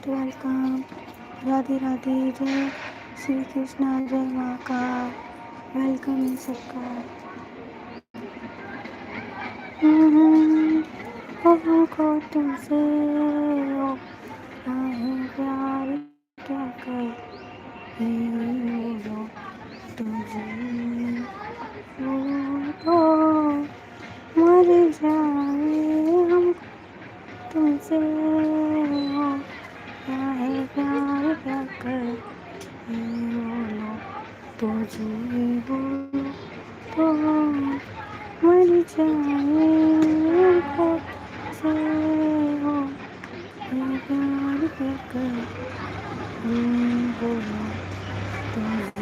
Most welcome. Radhe Radhe, जय श्री कृष्णा, जय Mahakal. Welcome है सबका। हमको तुमसे ओ है प्यार, क्या कर बोलो तुझे, तो मर जाए हम तुमसे हो, क्या है प्यार, क्या कर बोलो तुझे, बोलो तो मर जाए हमको तुमसे हो, ये प्यार क्या कर बोलो तुझे।